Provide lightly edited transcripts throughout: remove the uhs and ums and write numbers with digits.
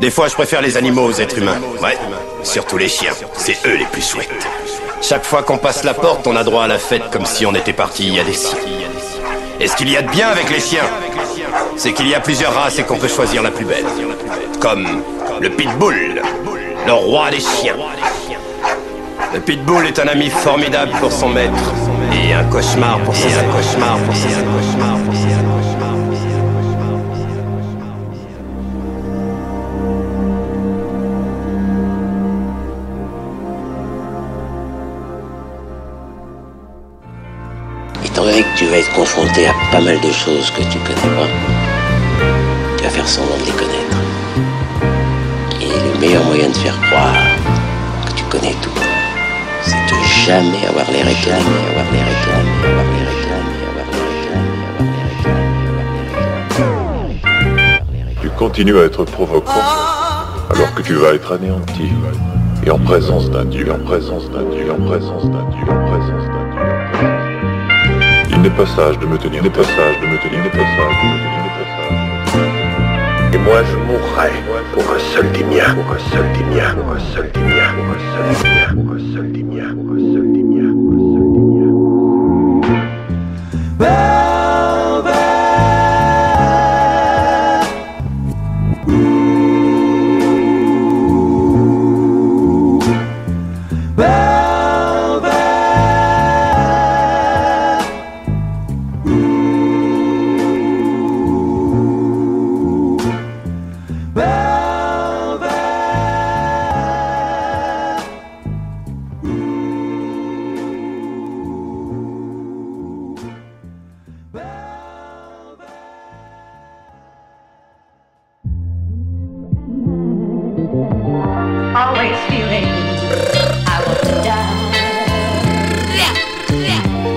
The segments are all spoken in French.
Des fois, je préfère les animaux aux êtres humains. Ouais, surtout les chiens. C'est eux les plus chouettes. Chaque fois qu'on passe la porte, on a droit à la fête comme si on était parti il y a des siècles. Et ce qu'il y a de bien avec les chiens, c'est qu'il y a plusieurs races et qu'on peut choisir la plus belle. Comme le pitbull, le roi des chiens. Le pitbull est un ami formidable pour son maître et un cauchemar pour ses amis. Étant donné que tu vas être confronté à pas mal de choses que tu connais pas, tu vas faire semblant de les connaître. Et le meilleur moyen de faire croire que tu connais tout, c'est de jamais avoir l'air étonné, Tu continues à être provocant, alors que tu vas être anéanti. Et en présence d'un Dieu, Il n'est pas sage de me tenir, Et moi je mourrai pour un seul des miens, Always feeling I want to die.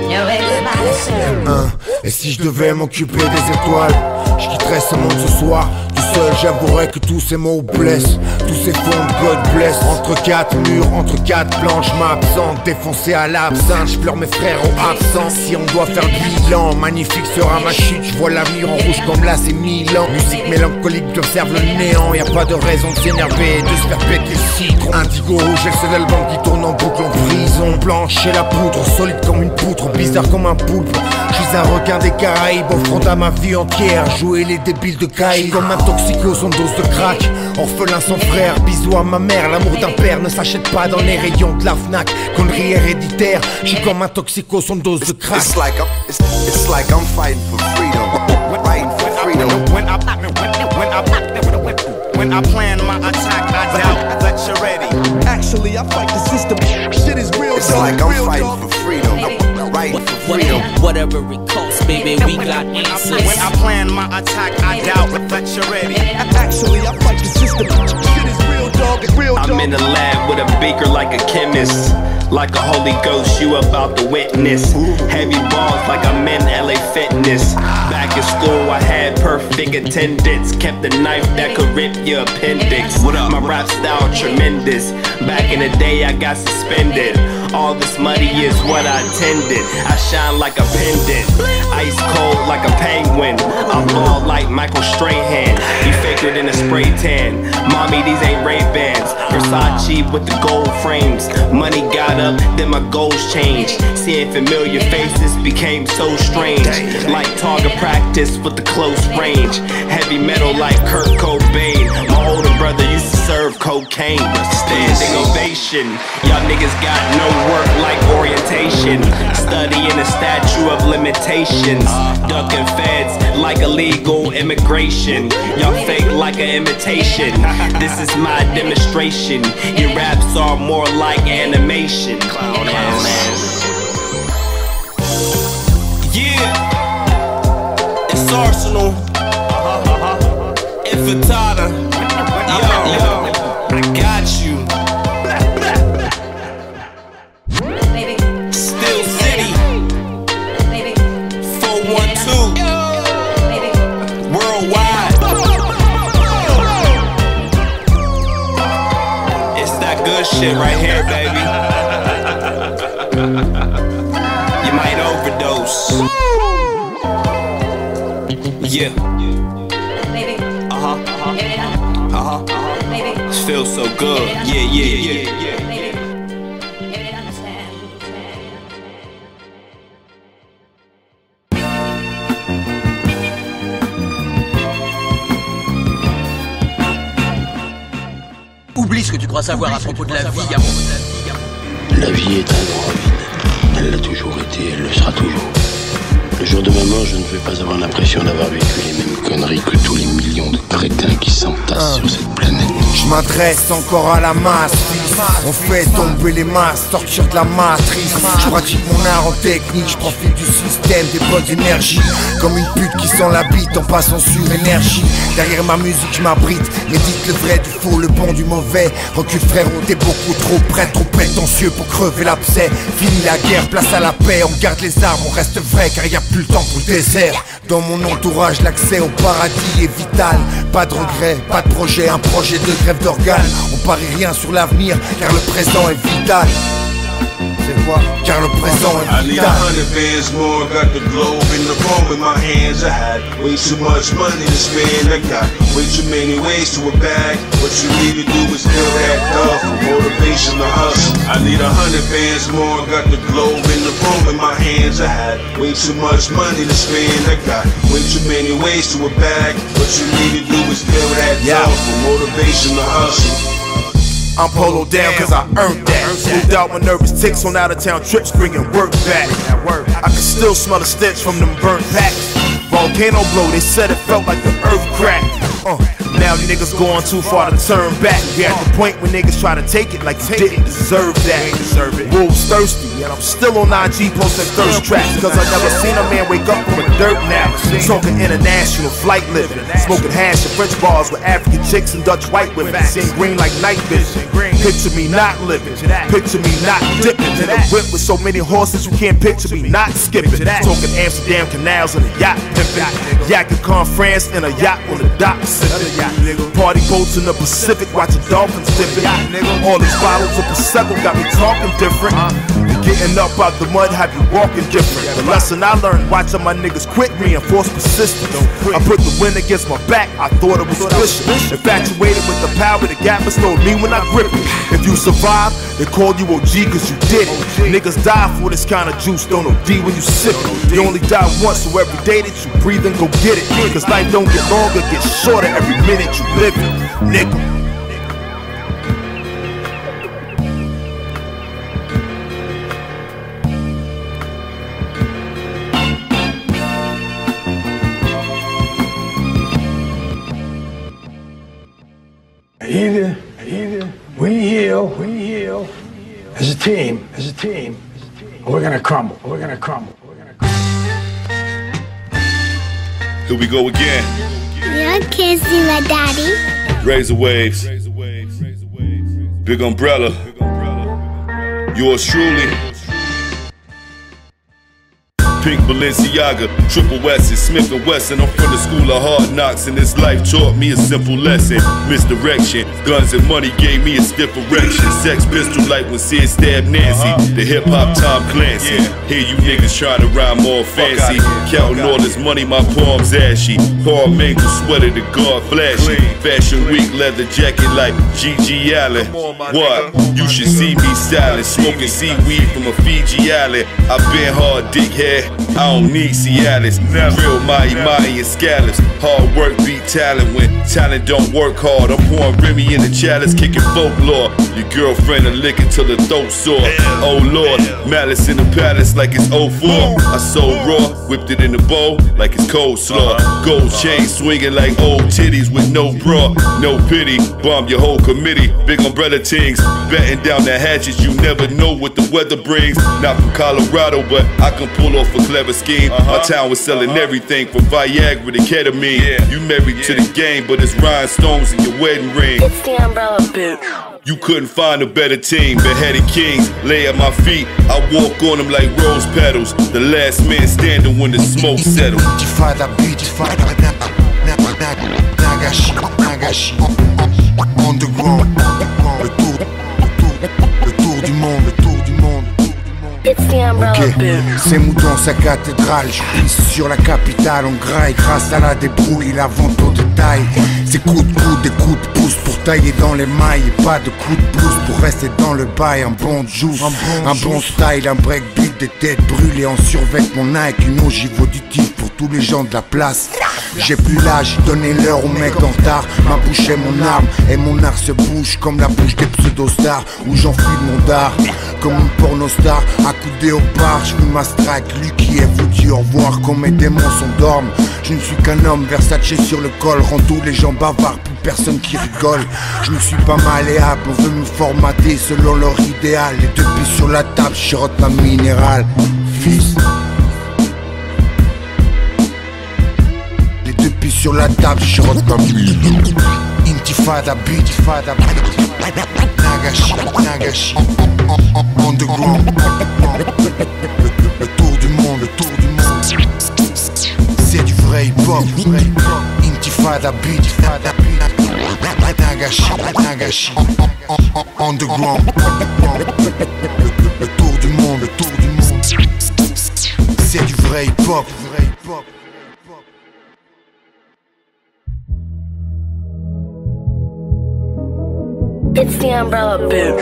No explanation. Et si je devais m'occuper des étoiles, je quitterais ce monde ce soir. Tout seul, j'avouerais que tous ces mots blessent. Tous ces fonds de God bless. Entre quatre murs, entre quatre planches, m'absente. Défoncé à l'absinthe, je pleure mes frères au absent. Si on doit faire le bilan, magnifique sera ma chute. Je vois l'avenir en rouge comme là c'est Milan. Musique mélancolique qui observe le néant. Y'a pas de raison de s'énerver, de se faire péter le citron. Indigo rouge, et le seul album qui tourne en boucle en prison. Blanche et la poudre, solide comme une poutre, bizarre comme un poulpe. Je suis un requin des Caraïbes, offrant à ma vie entière. Jouer les débiles de Caïd, comme un toxico sans dose de crack. Orphelin sans frère, bisous à ma mère. L'amour d'un père ne s'achète pas dans les rayons de la Fnac. Connerie héréditaire, je suis comme un toxico sans dose de crack. It's like I'm fighting for freedom. Fighting for freedom. When I plan my attack, I doubt that you're ready. Actually, I fight the system. Shit is real. It's like I'm fighting for freedom. Fighting for freedom. Whatever it costs, baby, we got answers. When I plan my attack, I doubt that you're ready. Actually, I fight the system. Shit is real, dog. Real dog. I'm in the lab with a beaker like a chemist. Like a Holy Ghost, you about to witness. Heavy balls like I'm in LA Fitness. Back in school, I had perfect attendance. Kept the knife that could rip your appendix. My rap style tremendous. Back in the day, I got suspended. All this money is what I intended. I shine like a pendant. Ice cold like a penguin. I ball like Michael Strahan. You faker than a spray tan. Mommy, these ain't Ray-Bans. Versace with the gold frames. Money got up, then my goals changed. Seeing familiar faces became so strange. Like target practice with the close range. Heavy metal like Kurt Cobain. My older brother used to serve cocaine. Standing ovation. Y'all niggas got no work like orientation. Studying the statute of limitations. Ducking feds like illegal immigration. Y'all fake like an imitation. This is my demonstration. Your raps are more like animation. Clown ass. Yeah, it's Arsenal. Infantata. Yo, I got you. Still City. 412. Worldwide. It's that good shit right here, baby. You might overdose. Yeah. This feels so good. Yeah. Oublie ce que tu crois savoir à propos de la vie, Yamon. La vie est un grand vide. Elle l'a toujours été, elle le sera toujours. Le jour de ma mort, je ne vais pas avoir l'impression d'avoir vécu les mêmes conneries que tous les millions de crétins qui s'entassent sur cette planète. Je m'adresse encore à la masse. On fait tomber les masses, sortir de la matrice. Je pratique mon art en technique, je profite du système, des bonnes énergies. Comme une pute qui sent la bite en passant sur énergie. Derrière ma musique je m'abrite, médite le vrai du faux, le bon du mauvais. Recule frérot, t'es beaucoup trop près, trop prétentieux pour crever l'abcès. Fini la guerre, place à la paix, on garde les armes, on reste vrai car y a plus le temps pour le désert. Dans mon entourage, l'accès au paradis est vital. Pas de regret, pas de projet, un projet de grève d'organes. On parie rien sur l'avenir, car le présent est vital. C'est quoi? Car le présent est vital. I need 100 bands more, got the globe in the palm in my hands. I had way too much money to spend. I got way too many ways to a bag. What you need to do is fill that up for motivation to hustle. I need 100 bands more, got the globe in the palm in my hands. I had way too much money to spend. I got way too many ways to a bag. What you need to do is fill that up for motivation to hustle. I'm polo down cause I earned that. Moved out my nervous ticks on out of town trips, bringing work back. I can still smell the stench from them burnt packs. Volcano blow, they said it felt like the earth cracked. Now niggas going too far to turn back. We at the point when niggas try to take it like you didn't deserve that. Wolves thirsty, and I'm still on IG posting thirst traps. Cause I never seen a man wake up from a dirt nap. Talking international flight living, smoking hash and French bars with African chicks and Dutch white women. Seeing green like night vision. Picture me not living, picture me not dipping in a whip with so many horses you can't picture me not skipping. Talking Amsterdam canals and a yacht pimping. Yakking France in a yacht on the dock sipping. Party boats in the Pacific, watching dolphins dipping. All these bottles of Prosecco got me talking different. Getting up out the mud have you walking different. The lesson I learned watching my niggas quit reinforce persistence. I put the wind against my back, I thought it was vicious. Infatuated with the power the gap bestowed me when I grip it. If you survive, they call you OG cause you did it. Niggas die for this kind of juice, don't OD when you sip it. You only die once, so every day that you breathe and go get it. Cause life don't get longer, get shorter every minute you live it, nigga. Either we heal as a team, or we're gonna crumble. Here we go again. Yeah, kissing my daddy. Razor waves. Big umbrella. Yours truly. Pink Balenciaga, Triple S's, Smith & Wesson. I'm from the school of hard knocks, and this life taught me a simple lesson. Misdirection, guns and money gave me a stiff erection. Sex pistol like when Sid stabbed Nancy. The hip-hop Tom Clancy. Here you niggas trying to rhyme more fancy. Counting all this money, my palms ashy. Paul Mingle, sweater to guard flashy. Fashion week, leather jacket like G.G. Allen. What? You should see me styling. Smoking seaweed from a Fiji island. I've been hard dickhead. I don't need Cialis, real Mai and scallops. Hard work beat talent when talent don't work hard. I'm pouring Remy in the chalice, kicking folklore. Your girlfriend a licking till the throat sore. Oh Lord, malice in the palace like it's 04. I sold raw, whipped it in the bowl like it's coleslaw. Gold chain swinging like old titties with no bra, no pity. Bomb your whole committee, big umbrella tings. Batting down the hatches, you never know what the weather brings. Not from Colorado, but I can pull off a clever scheme. My town was selling everything from Viagra to ketamine. You married to the game, but it's rhinestones in your wedding ring. It's the umbrella, bitch. You couldn't find a better team. Beheaded kings lay at my feet. I walk on them like rose petals. The last man standing when the smoke settles. Nagashi, underground, le tour du monde, Ok, ces moutons sa cathédrale, je pisse sur la capitale, on graille grâce à la débrouille, la vente au détail. Ces coups de coude, des coups de pouce taillé dans les mailles et pas de coup de blouse pour rester dans le bail. Un bon juice, un bon style, un breakbeat, des têtes brûlées en survêtement Nike, une ogive auditive pour tous les gens de la place. J'ai plus l'âge, donné l'heure au mec en retard. Ma bouche est mon arme et mon art se bouge comme la bouche des pseudo-stars où j'enfuis mon dard comme une porno-star. Accoudé au bar, je fume ma strike. Lui qui est vous dit au revoir quand mes démons s'endorment. Je ne suis qu'un homme, Versace sur le col rend tous les gens bavards, plus personne qui rigole. Je ne suis pas malléable, on veut me formater selon leur idéal. Les deux pieds sur la table, je rote ma minérale. Fils. Les deux pieds sur la table, je rote ma minérale. Intifada beat, Nagashi, Nagashi, underground. Le tour du monde, le tour du monde. C'est du vrai hip-hop. Intifada beat, Nagashi, Nagashi, underground. Le tour du monde, le tour du monde. C'est du vrai hip-hop. It's the umbrella bitch.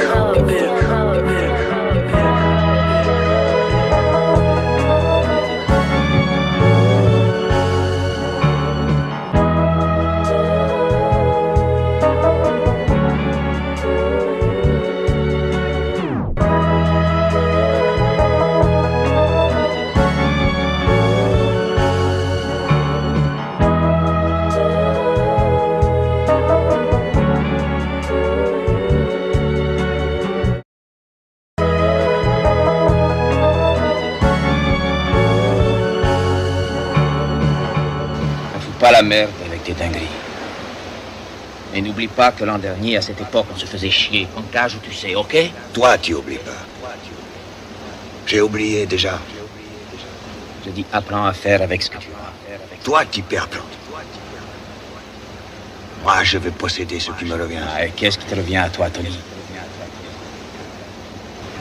Pas la merde avec tes dingueries. Et n'oublie pas que l'an dernier, à cette époque, on se faisait chier. En cage où tu sais, ok? Toi, tu oublies pas. J'ai oublié déjà. Je dis, apprends à faire avec ce que tu as. Toi, tu perds plan. Moi, je veux posséder ce qui me revient. Ah, et qu'est-ce qui te revient à toi, Tony?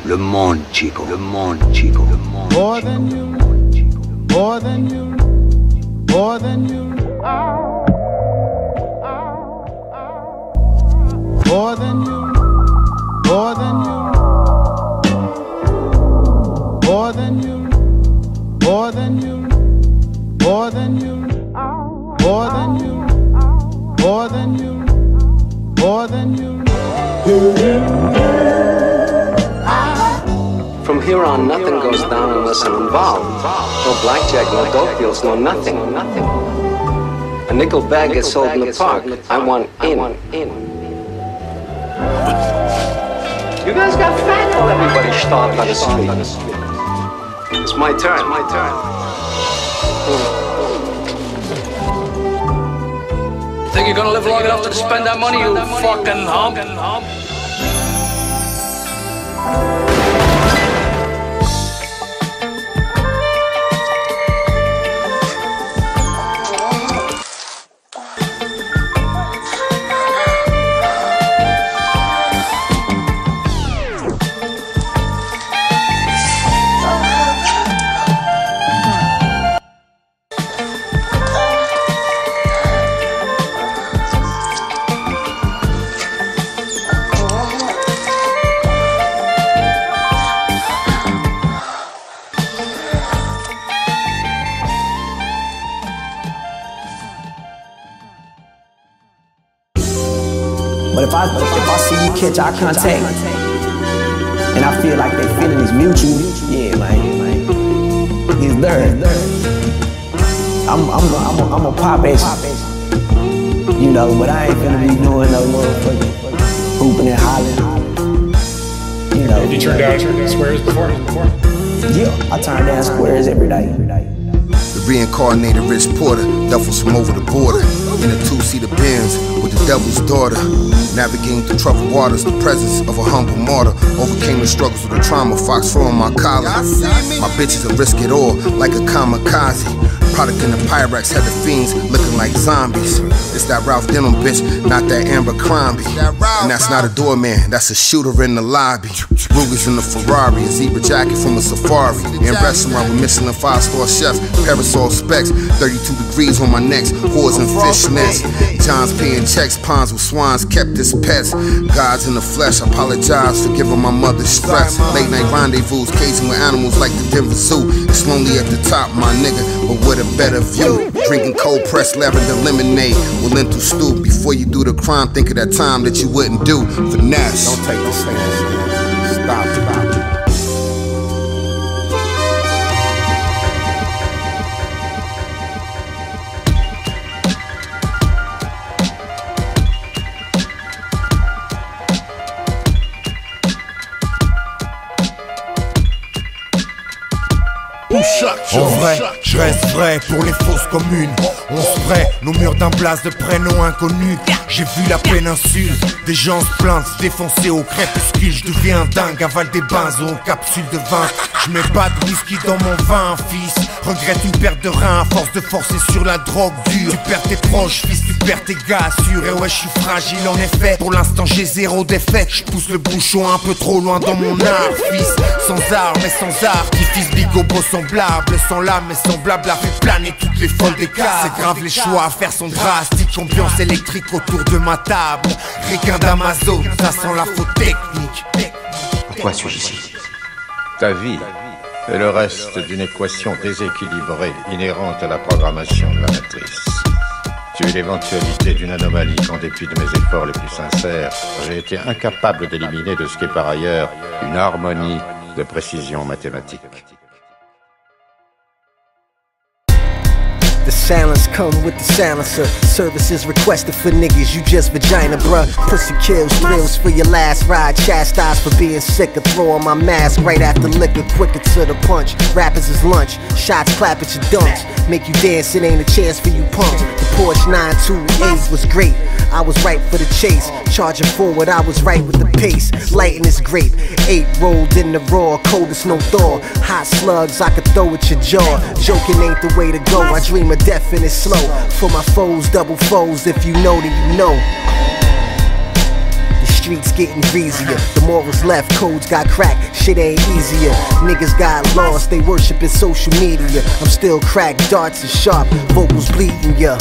Le monde, Chico. Le monde, Chico. Le monde. More than you. More than you. More than you. More than you, more than you, more than you, more than you, more than you, more than you, more than you, more than you. From here on, nothing goes down unless I'm involved. No blackjack, no dope deals, no nothing. A nickel bag gets sold in the park. I want in. You guys got fat while everybody starved on the street. It's my turn. Think you're gonna live long enough to spend that money, you fucking hump? But if I see you catch eye contact, and I feel like they feeling is mutual, yeah, man, he's there. I'm a pop at you, you know, but I ain't finna be doing no motherfucking hooping and hollering, you know. Have you turned down squares before? Yeah, I turn down squares every day. The reincarnated Rich Porter, duffels from over the border, in a two-seater Benz with the devil's daughter. Navigating through troubled waters, the presence of a humble martyr. Overcame the struggles with the trauma, fox fur on my collar. My bitches will risk it all, like a kamikaze. Product in the Pyrex had the fiends looking like zombies. It's that Ralph Denham bitch, not that Amber Crombie. And that's not a doorman, that's a shooter in the lobby. Ruger's in the Ferrari, a zebra jacket from a safari. In restaurant with Michelin 5-star chefs, parasol specs, 32 degrees on my necks, whores and fishnets. John's paying checks, ponds with swans kept as pets. Gods in the flesh, I apologize for giving my mother stress. Late night rendezvous, caging with animals like the Denver Zoo. It's lonely at the top, my nigga, but with a better view. Drinking cold pressed lavender lemonade with lentil stew. Before you do the crime, think of that time that you wouldn't do. Finesse. Don't take this thing. Stop. En vrai, je reste vrai pour les fausses communes. On se prête nos murs d'un place de prénoms inconnus. J'ai vu la péninsule, des gens se plaindre, se défoncer au crépuscule. Je deviens dingue, avale des benzos aux capsules de vin. Je mets pas de whisky dans mon vin, fils. Regrette une perte de rein à force de forcer sur la drogue dure. Tu perds tes proches, fils, tu perds tes gars, sûr. Et ouais, je suis fragile en effet. Pour l'instant, j'ai zéro défaite. Je pousse le bouchon un peu trop loin dans mon art, fils. Sans armes et sans art, qui fils bigobo semblable. Sans lame et sans blabla, fait planer toutes les folles des cas. C'est grave, les choix à faire sont drastiques. Ambiance électrique autour de ma table. Requin d'Amazon, ça sent la faute technique. Pourquoi suis-je ici? Ta vie est le reste d'une équation déséquilibrée inhérente à la programmation de la matrice. Tu es l'éventualité d'une anomalie qu'en dépit de mes efforts les plus sincères, j'ai été incapable d'éliminer de ce qui est par ailleurs une harmonie de précision mathématique. The silence come with the silencer. Services requested for niggas, you just vagina, bruh. Pussy kills, thrills for your last ride. Chastised for being sick of throwing my mask right after liquor, quicker to the punch. Rappers is lunch, shots clap at your dunks. Make you dance, it ain't a chance for you punks. The Porsche 928 was great, I was right for the chase. Charging forward, I was right with the pace. Lighting is great, 8 rolled in the raw, cold as no thaw. Hot slugs I could throw at your jaw. Joking ain't the way to go, I dream of death and it's slow. For my foes, double foes, if you know then you know. The streets getting greasier, the morals left, codes got cracked, shit ain't easier. Niggas got lost, they worshiping social media. I'm still cracked, darts and sharp, vocals bleeding ya.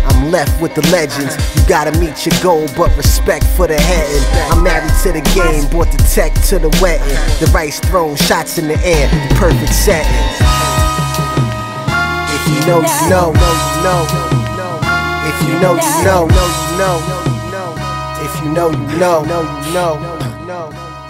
I'm left with the legends. You gotta meet your goal, but respect for the heading. I'm married to the game, brought the tech to the wetting. The rice thrown, shots in the air, the perfect setting. If you know, you know. If you know, you know. If you know, you know.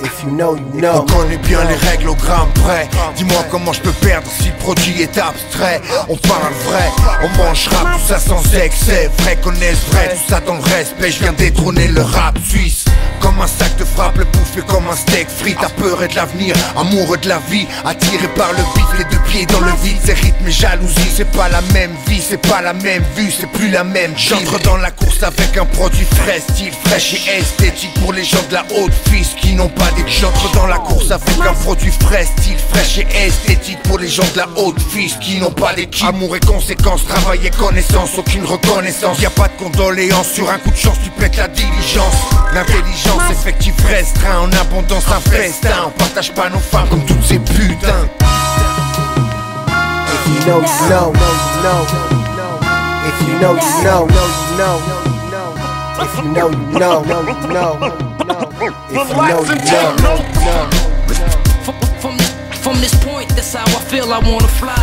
If you know, you know. On connaît bien les règles au gramme près. Dis-moi comment je peux perdre si le produit est abstrait. On parle vrai, on mangera tout ça sans excès. Vrai connaissent vrai, tout ça dans le respect. Je viens détrôner le rap suisse. Comme un sac de frappe, le bouffé comme un steak frit. Apeuré de l'avenir, amoureux de la vie. Attiré par le beat, les deux pieds dans le vide. C'est rythme et jalousie, c'est pas la même vie. C'est pas la même vue, c'est plus la même. J'entre dans la course avec un produit frais, style fraîche et esthétique. Pour les gens de la haute fils qui n'ont pas des... J'entre dans la course avec un produit frais, style fraîche et esthétique. Pour les gens de la haute fils qui n'ont pas d'équipe. Amour et conséquences, travail et connaissance, aucune reconnaissance. Y'a pas de condoléances, sur un coup de chance tu pètes la diligence. L'intelligence, effectif restreint, en abondance un festin. On partage pas nos femmes comme toutes ces putains. If you know, you know. If you know, you know. If you know, you know. If you know, you know. From this point, that's how I feel I wanna fly.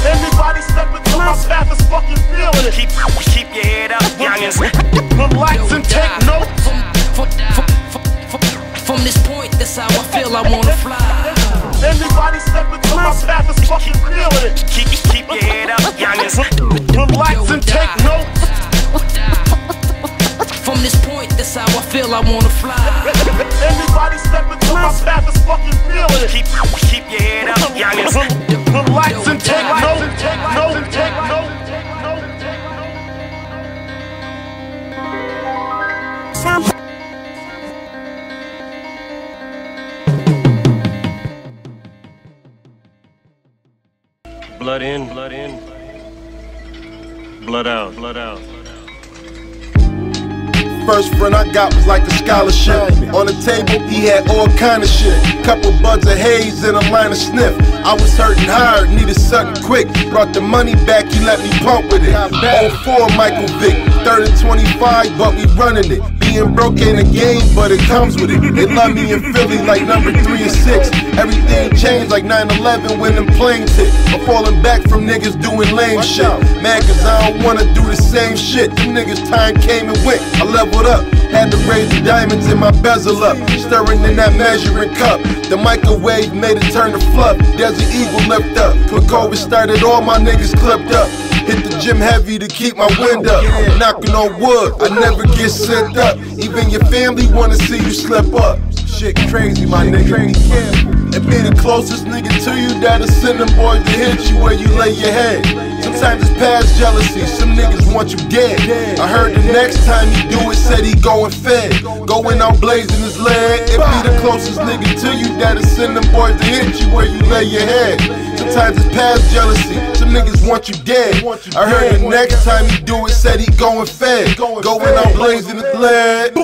Everybody step into my path is fucking feeling it. Keep your head up, youngins. Relax and take notes. From this point, that's how I feel I wanna fly. Everybody step into my path is fucking feeling it. Keep your head up, youngins. Relax and take notes. From this point, that's how I feel I wanna fly. Everybody step into my path is fucking feeling it. Keep your head up, youngins. Relax and take notes. Take notes. blood in, blood in, blood out, blood out. First friend I got was like a scholarship. On the table, he had all kind of shit. Couple buds of haze and a line of sniff. I was hurting hard, needed something quick. Brought the money back, he let me pump with it. 04 Michael Vick, 3rd and 25, but we running it. Being broke ain't a game, but it comes with it. They love me in Philly like number 3 and 6. Everything changed like 9/11 when them planes hit. I'm falling back from niggas doing lame shit. Mad cause I don't wanna do the same shit. Them niggas time came and went, I leveled up. Had to raise the diamonds in my bezel up. Stirring in that measuring cup. The microwave made it turn to fluff. Desert Eagle lift up. When COVID started, all my niggas clipped up. Hit the gym heavy to keep my wind up. Knocking on wood, I never get sent up. Even your family wanna see you slip up. Shit crazy, my nigga. And be the closest nigga to you that'll send them boys to hit you where you lay your head. Sometimes it's past jealousy, some niggas want you dead. I heard the next time he do it, said he going fed. Going out blazing his leg. It be the closest nigga to you that'll send them boys to hit you where you lay your head. Sometimes it's past jealousy, some niggas want you dead. I heard the next time he do it, said he going fed. Going out blazing his leg.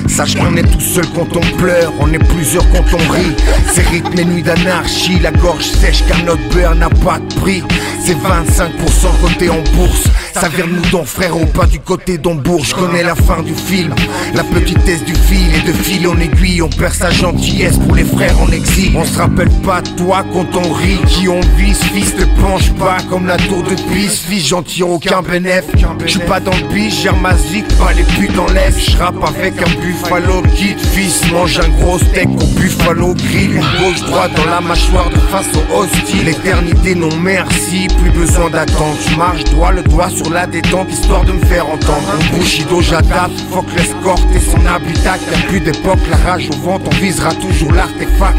Sache qu'on est tout seul quand on pleure, on est plusieurs quand on rit. C'est rythme et nuit d'anarchie, la gorge sèche car notre beurre n'a pas de prix. C'est 25% côté en bourse, ça vient de nous ton frère au pas du côté d'Hambourg. Je connais la fin du film, la petitesse du fil. Et de fil en aiguille, on perd sa gentillesse pour les frères en exil. On se rappelle pas de toi quand on rit, qui on vise. Fils te penche pas comme la tour de Pise. Fils j'en tire aucun bénéf, j'suis pas dans le biche, gère ma zik, pas les putes en laisse. J'rappe avec un buffalo kid, fils mange un gros steak au buffalo grill. Gauche droite dans la mâchoire de face au hostile. L'éternité non merci, plus besoin d'attendre. J'marche droit le doigt sur la détente histoire de me faire entendre. Mon Bushido j'adapte, fuck l'escorte et son habitat. Y'a plus d'époque, la rage au ventre, on visera toujours l'artefact.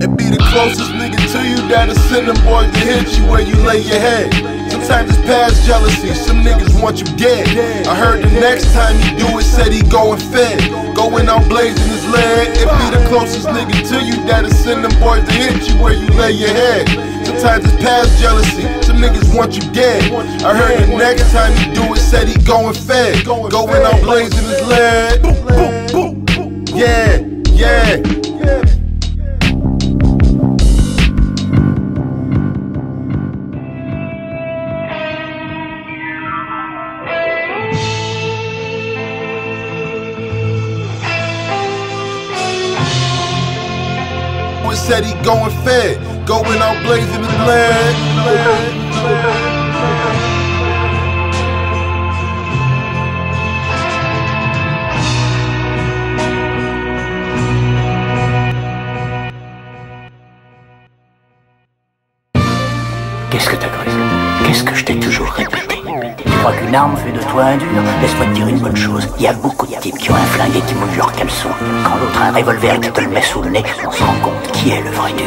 And be the closest nigga to you that'll send them boys to hit you where you lay your head. Sometimes it's past jealousy, some niggas want you dead. I heard the next time he do it, said he going fed. Going out blazing his leg. It be the closest nigga to you that'll send them boys to hit you where you lay your head. Sometimes it's past jealousy, some niggas want you dead. I heard the next time he do it, said he going fed. Going out blazing his leg. Yeah, yeah. Said he going fed, going out blazing his leg. Qu'est-ce que t'as cru? Qu'est-ce que je t'ai toujours répété? Tu crois qu'une arme fait de toi un dur? Laisse-moi te dire une bonne chose. Il y a beaucoup de types qui ont un flingue et qui mouillent leurs caleçons. Quand l'autre a un revolver et que te le met sous le nez, on se rend compte qui est le vrai dur.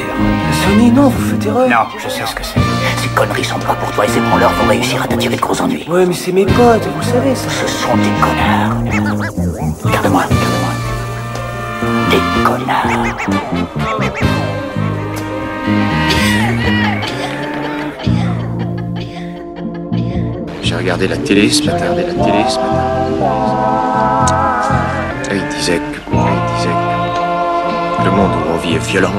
Sonny, non, vous faites erreur. Non, je sais ce que c'est. Ces conneries sont pas pour toi et ces branleurs vont réussir à t'attirer de gros ennuis. Ouais, mais c'est mes potes, vous le savez ça. Ce sont des connards. Regarde-moi, regarde-moi. Des connards. J'ai regardé la télé ce matin, Et il disait que le monde où on vit est violent,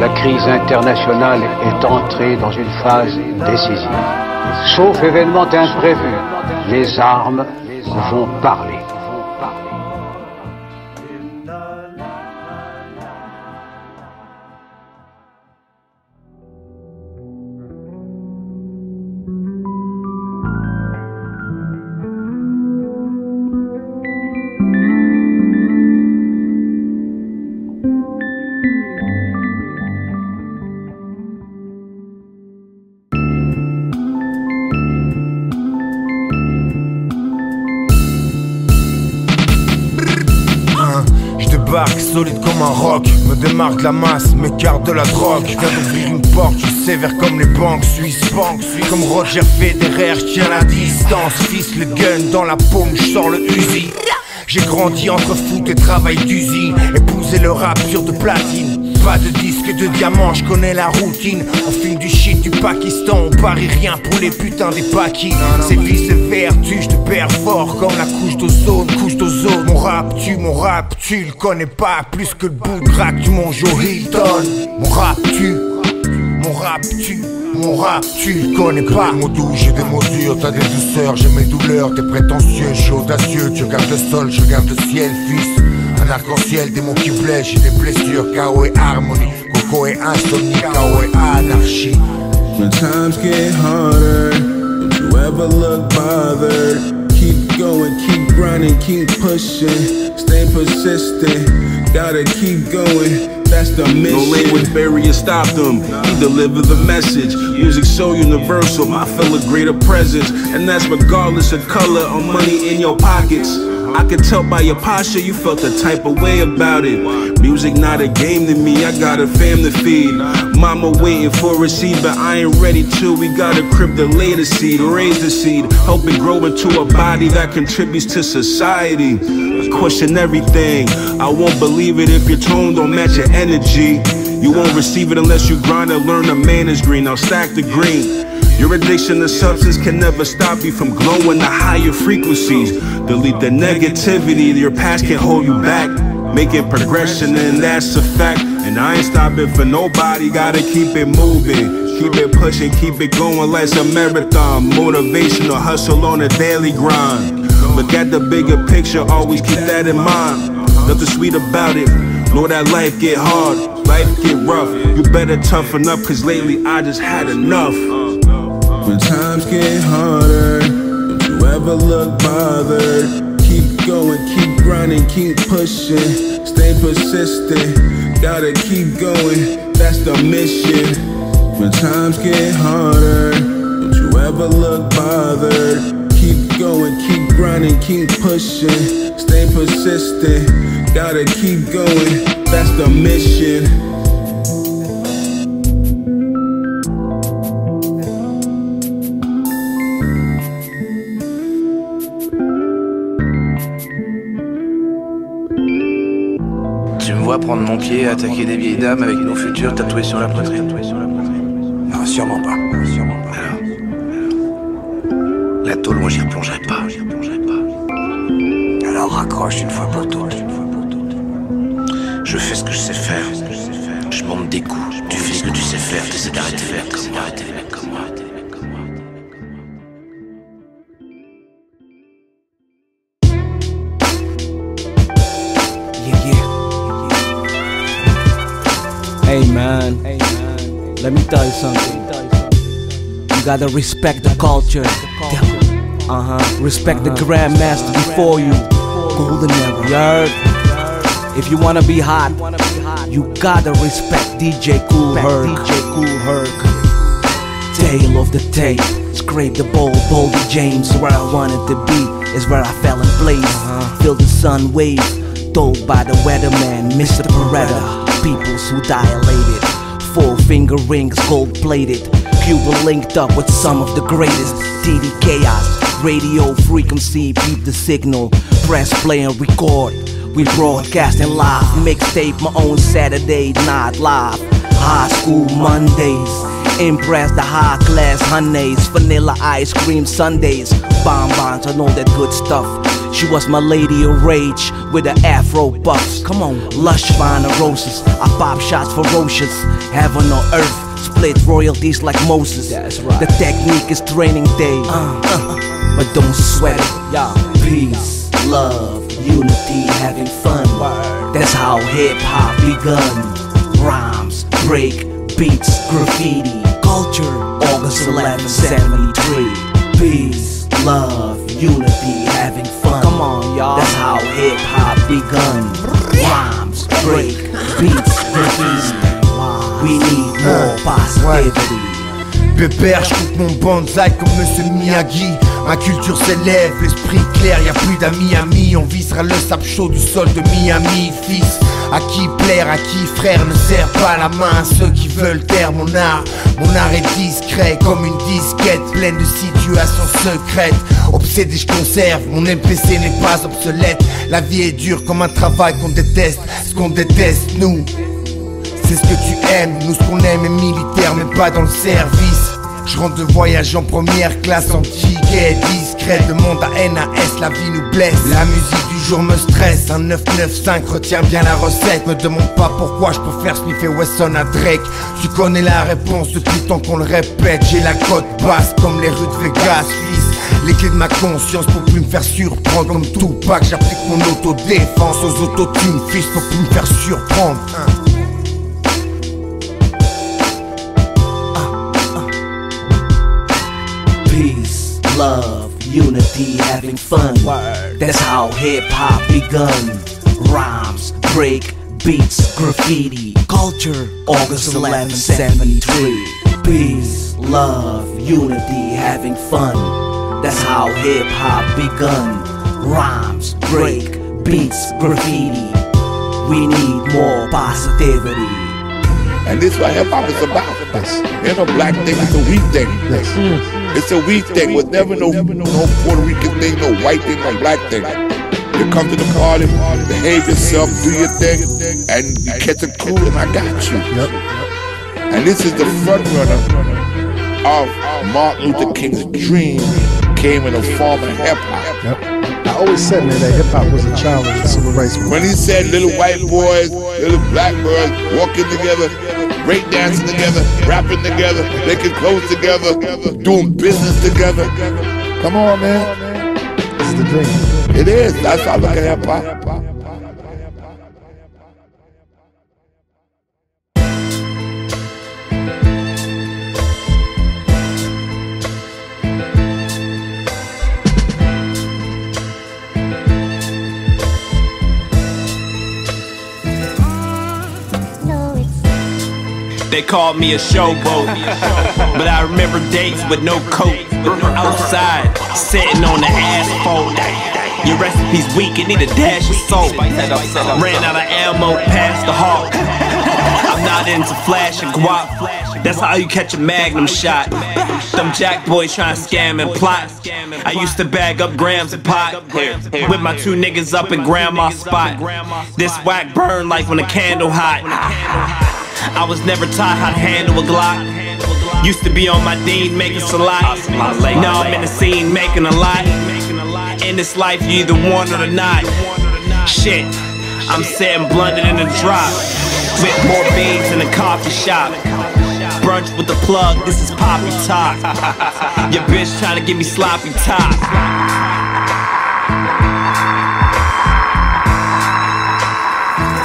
La crise internationale est entrée dans une phase décisive. Sauf événement imprévu, les armes vont parler. Solide comme un roc, me démarque de la masse, m'écarte de la drogue. Je viens d'ouvrir une porte, je sévère comme les banques suisses. Comme Roger Federer, je tiens la distance. Fils le gun dans la paume, je sors le Uzi. J'ai grandi entre foot et travail d'usine. Épouser le rap sur de platine. Pas de disque de diamant, je connais la routine. On fume du shit du Pakistan, on parie rien pour les putains des paquis. C'est vice vertu, je te perds fort comme la couche d'ozone, Mon rap, tu le connais pas plus que le bout de crack du Mont Joe Hilton. Mon rap, tu le connais pas. J'ai des mots doux, j'ai des mots durs, t'as des douceurs, j'ai mes douleurs. T'es prétentieux, je suis audacieux, tu regardes le sol, je regarde le ciel, fils. Un arc-en-ciel, des mots qui blessent, j'ai des blessures. Chaos et harmonie, coco et insomnie, chaos et anarchie. When times get harder, don't you ever look bothered. Keep going, keep grinding, keep pushing. Stay persistent, gotta keep going. That's the mission. No language barrier stop them. He delivered the message. Music so universal, I feel a greater presence. And that's regardless of color or money in your pockets. I could tell by your posture you felt the type of way about it. Music not a game to me, I got a fam to feed. Mama waiting for a seed, but I ain't ready to. We got a crib to lay the seed, raise the seed, help it grow into a body that contributes to society. I question everything, I won't believe it if your tone don't match your energy. You won't receive it unless you grind and learn to manage green. Now stack the green. Your addiction to substance can never stop you from glowing to higher frequencies. Delete the negativity, your past can't hold you back. Making progression, and that's a fact. And I ain't stopping for nobody, gotta keep it moving. Keep it pushing, keep it going like a marathon. Motivational hustle on a daily grind. Look at the bigger picture, always keep that in mind. Nothing sweet about it, know that life get hard, life get rough. You better toughen up, cause lately I just had enough. When times get harder, don't you ever look bothered. Keep going, keep grinding, keep pushing. Stay persistent, gotta keep going, that's the mission. When times get harder, don't you ever look bothered. Keep going, keep grinding, keep pushing. Stay persistent, gotta keep going, that's the mission. Prendre mon pied, attaquer des vieilles dames avec nos futurs tatoués sur la poitrine. Non, sûrement pas. Alors, la tôle, moi j'y replongerai pas. Alors raccroche une fois pour toutes. Je fais ce que je sais faire. Je monte des coups. Tu fais ce que tu sais faire. T'essaies d'arrêter les mecs comme moi. Hey man, let me tell you something. You gotta respect the culture. Respect the grandmaster before you. Golden era. You heard? If you wanna be hot, you gotta respect DJ Kool Herc. Tale of the tape. Scrape the bowl, Boldy James. Where I wanted to be is where I fell in place. Feel the sun wave, told by the weatherman, Mr. Beretta. Peoples who dilated, 4-finger rings, gold-plated. Cuba linked up with some of the greatest. DD Chaos, radio frequency, beat the signal. Press play and record. We broadcasting live. Mixtape my own Saturday night live. High school Mondays. Impress the high class honeys. Vanilla ice cream Sundays. Bonbons and all that good stuff. She was my lady of rage with her afro buffs. Come on, lush vine of roses. I pop shots ferocious. Heaven on earth, split royalties like Moses. That's right. The technique is training day. But don't sweat it. Peace, love, unity, having fun. That's how hip hop begun. Rhymes, break, beats, graffiti, culture. August 11, 73. Peace, love, unity, having fun. Come on, y'all. That's how hip hop begun. Rhymes, break, beats, graffiti. We need more positivity. Pépère, je coupe mon bonsaï comme Monsieur Miyagi. Ma culture s'élève, l'esprit clair, y'a plus d'amis amis. On visera le sable chaud du sol de Miami, fils. À qui plaire, à qui frère ne serre pas la main. À ceux qui veulent taire mon art. Mon art est discret comme une disquette pleine de situations secrètes. Obsédé je conserve, mon MPC n'est pas obsolète. La vie est dure comme un travail qu'on déteste. Ce qu'on déteste nous, c'est ce que tu aimes. Nous ce qu'on aime est militaire mais pas dans le service. Je rentre de voyage en première classe en ticket discret. De monde à NAS, la vie nous blesse. La musique du jour me stresse. Un 995 retient bien la recette. Me demande pas pourquoi je préfère sniffer Wesson à Drake. Tu connais la réponse depuis le temps qu'on le répète. J'ai la cote basse comme les rues de Vegas, fils. Les clés de ma conscience pour plus me faire surprendre. Comme Tupac, j'applique mon autodéfense aux autotunes, fils, pour plus me faire surprendre. Peace, love, unity, having fun. That's how hip-hop begun. Rhymes, break, beats, graffiti, culture, August 11, 73. Peace, love, unity, having fun. That's how hip-hop begun. Rhymes, break, beats, graffiti. We need more positivity. And this is what hip-hop is about. Ain't no black thing, it's a we thing. It's a we thing. Was never no Puerto Rican thing, no white thing, no black thing. You come to the party, behave yourself, do your thing, and you catch a crew and I got you. And this is the front runner of Martin Luther King's dream, came in the form of hip-hop. I always said, man, that hip-hop was a child of the civil rights movement. When he said little white boys, little black boys walking together, breakdancing together, rapping together, making clothes together, doing business together. Come on, man. This is the dream. It is. That's how I look at hip-hop. They called me a showboat, but I remember days with no coat. Outside, sitting on the asphalt. Your recipe's weak, it need a dash of salt. Ran out of ammo past the halt. I'm not into flash and guap. That's how you catch a magnum shot. Them jack boys trying to scam and plot. I used to bag up grams of pot with my two niggas up in grandma's spot. This whack burn like when a candle hot. I was never taught how to handle a Glock. Used to be on my Dean making salad. Now I'm in the scene making a lot. In this life you either want or not. Shit, I'm sitting blunted in the drop with more beans in a coffee shop. Brunch with the plug, this is Poppy Talk. Your bitch trying to give me sloppy top.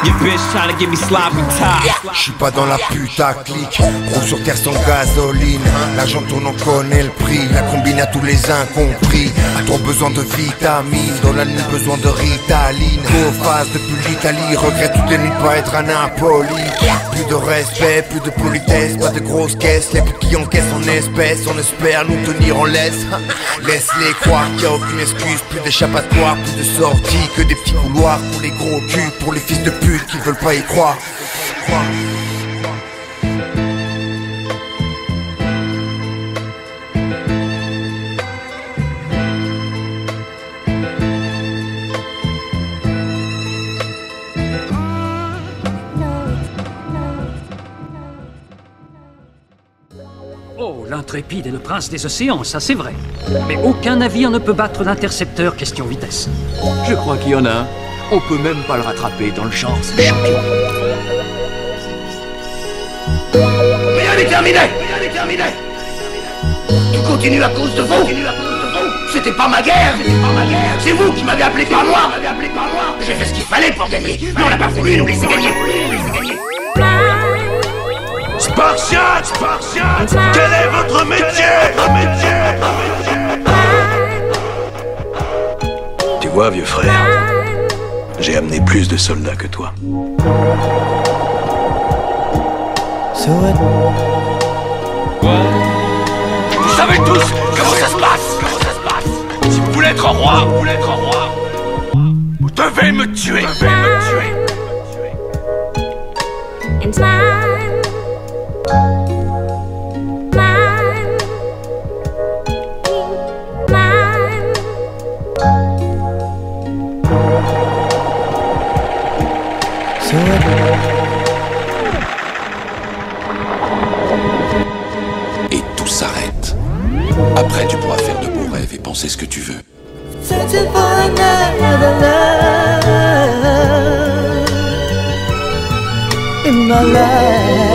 Your bitch trying to give me sloppy top. J'suis pas dans la putaclic, roule sur terre sans gasoline. L'argent tourne, on connaît le prix. La combine à tous les incompris. A trop besoin de vitamines, dans la nuit besoin de Ritaline. Gros phase depuis l'Italie, regrette toutes les nuits de pas être à Napoli. Plus de respect, plus de politesse, pas de grosses caisses. Les petits qui encaissent en espèces, on espère nous tenir en laisse. Laisse-les croire qu'il y a aucune excuse, plus d'échappatoire, plus de sorties que des petits couloirs. Pour les gros culs, pour les fils de pute qui veulent pas y croire. Oh, l'intrépide est le prince des océans, ça c'est vrai. Mais aucun navire ne peut battre l'intercepteur question vitesse. Je crois qu'il y en a un. On peut même pas le rattraper dans le genre, c'est le champion. Rien n'est terminé! Rien n'est terminé! Tout continue à cause de vous! C'était pas ma guerre! C'était pas ma guerre! C'est vous qui m'avez appelé par moi! J'ai fait ce qu'il fallait pour gagner! Mais on n'a pas voulu nous laisser gagner! Spartiate! Spartiate! Quel est votre métier? Tu vois, vieux frère, j'ai amené plus de soldats que toi. Vous savez tous comment ça se passe! Si vous voulez être roi, vous devez me tuer! Et tout s'arrête. Après, tu pourras faire de beaux rêves et penser ce que tu veux. Searching for another love in my life.